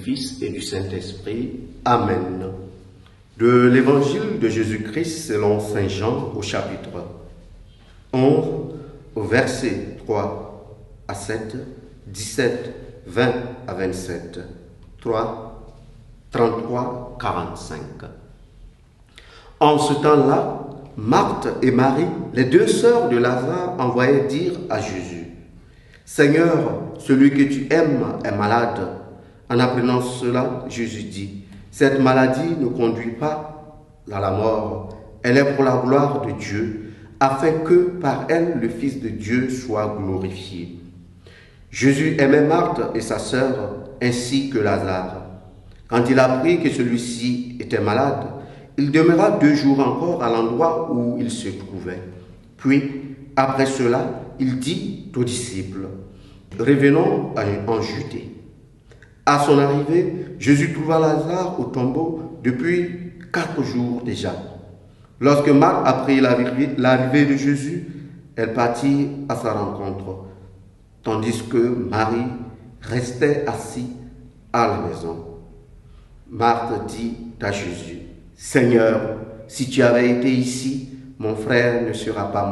Fils et du Saint-Esprit. Amen. De l'Évangile de Jésus-Christ selon Saint Jean au chapitre 11, au verset 3 à 7, 17, 20 à 27, 3, 33, 45. En ce temps-là, Marthe et Marie, les deux sœurs de Lazare, envoyaient dire à Jésus: « Seigneur, celui que tu aimes est malade. » En apprenant cela, Jésus dit: « Cette maladie ne conduit pas à la mort, elle est pour la gloire de Dieu, afin que par elle le Fils de Dieu soit glorifié. » Jésus aimait Marthe et sa sœur, ainsi que Lazare. Quand il apprit que celui-ci était malade, il demeura 2 jours encore à l'endroit où il se trouvait. Puis, après cela, il dit aux disciples: « Revenons en Judée. » À son arrivée, Jésus trouva Lazare au tombeau depuis 4 jours déjà. Lorsque Marthe apprit l'arrivée de Jésus, elle partit à sa rencontre, tandis que Marie restait assise à la maison. Marthe dit à Jésus: « Seigneur, si tu avais été ici, mon frère ne serait pas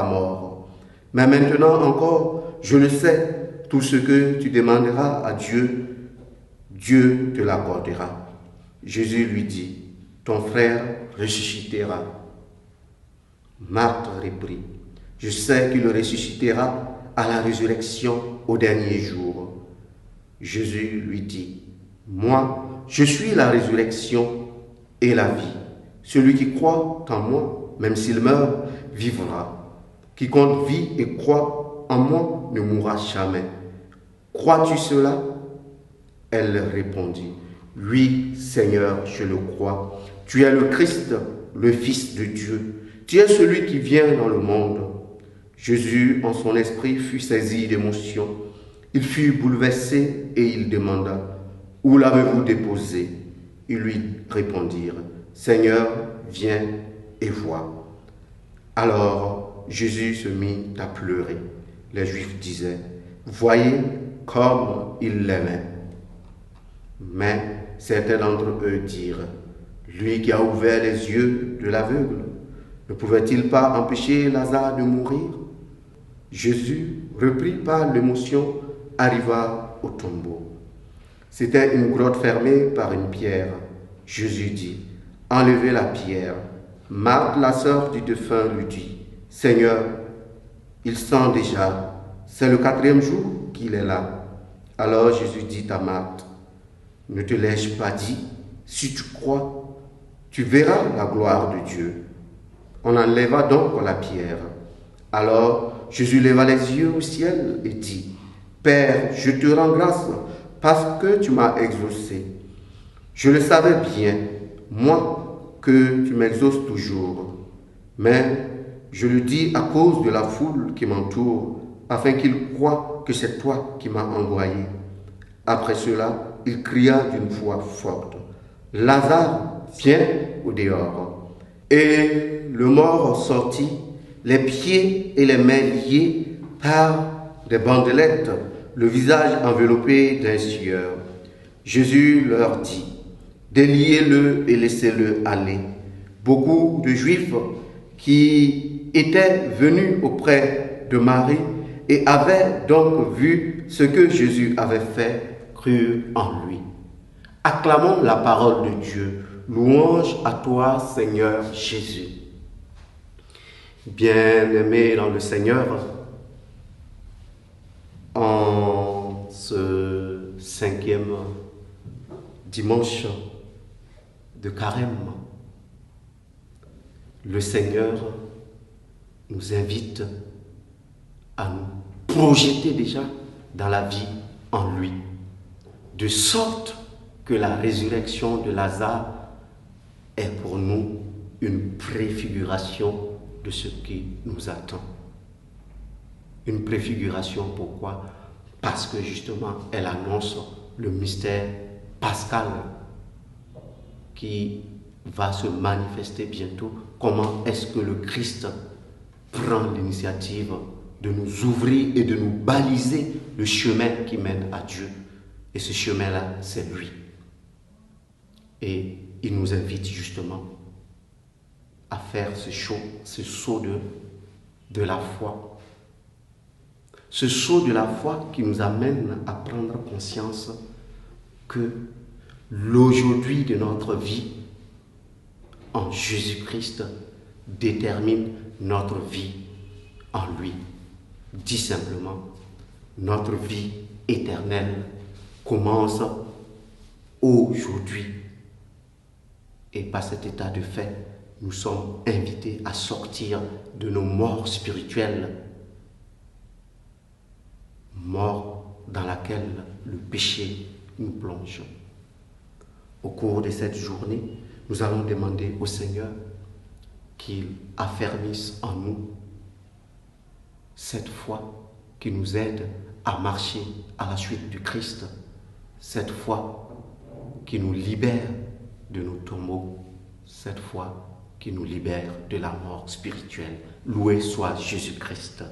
mort. Mais maintenant encore, je le sais, tout ce que tu demanderas à Dieu, Dieu te l'accordera. » Jésus lui dit: « Ton frère ressuscitera. » Marthe reprit: « Je sais qu'il ressuscitera à la résurrection au dernier jour. » Jésus lui dit: « Moi, je suis la résurrection et la vie. Celui qui croit en moi, même s'il meurt, vivra. Quiconque vit et croit en moi ne mourra jamais. Crois-tu cela ?» Elle répondit: « Oui, Seigneur, je le crois. Tu es le Christ, le Fils de Dieu. Tu es celui qui vient dans le monde. » Jésus, en son esprit, fut saisi d'émotion. Il fut bouleversé et il demanda: « Où l'avez-vous déposé ?» Ils lui répondirent: « Seigneur, viens et vois. » Alors Jésus se mit à pleurer. Les Juifs disaient: « Voyez comme il l'aimait. » Mais certains d'entre eux dirent: « Lui qui a ouvert les yeux de l'aveugle, ne pouvait-il pas empêcher Lazare de mourir ?» Jésus, repris par l'émotion, arriva au tombeau. C'était une grotte fermée par une pierre. Jésus dit: « Enlevez la pierre. » Marthe, la sœur du défunt, lui dit: « Seigneur, il sent déjà, c'est le 4e jour qu'il est là. » Alors Jésus dit à Marthe: « Ne te l'ai-je pas dit? Si tu crois, tu verras la gloire de Dieu. » On enleva donc la pierre. Alors Jésus leva les yeux au ciel et dit: « Père, je te rends grâce parce que tu m'as exaucé. Je le savais bien, moi, que tu m'exauces toujours. Mais je le dis à cause de la foule qui m'entoure, afin qu'ils croient que c'est toi qui m'as envoyé. » Après cela, il cria d'une voix forte: « Lazare, viens au dehors. » Et le mort sortit, les pieds et les mains liés par des bandelettes, le visage enveloppé d'un sueur. Jésus leur dit: « Déliez-le et laissez-le aller. » Beaucoup de Juifs qui étaient venus auprès de Marie et avaient donc vu ce que Jésus avait fait, crurent en lui. Acclamons la parole de Dieu. Louange à toi, Seigneur Jésus. Bien-aimés dans le Seigneur, en ce 5e dimanche de Carême, le Seigneur nous invite à nous projeter déjà dans la vie en lui, de sorte que la résurrection de Lazare est pour nous une préfiguration de ce qui nous attend. Une préfiguration, pourquoi? Parce que justement, elle annonce le mystère pascal qui va se manifester bientôt. Comment est-ce que le Christ prend l'initiative de nous ouvrir et de nous baliser le chemin qui mène à Dieu. Et ce chemin-là, c'est lui. Et il nous invite justement à faire ce saut de la foi. Ce saut de la foi qui nous amène à prendre conscience que l'aujourd'hui de notre vie en Jésus-Christ détermine notre vie en lui. Dit simplement, notre vie éternelle commence aujourd'hui. Et par cet état de fait, nous sommes invités à sortir de nos morts spirituelles, morts dans laquelle le péché nous plonge. Au cours de cette journée, nous allons demander au Seigneur qu'il affermisse en nous cette foi qui nous aide à marcher à la suite du Christ, cette foi qui nous libère de nos tombeaux, cette foi qui nous libère de la mort spirituelle. Loué soit Jésus-Christ.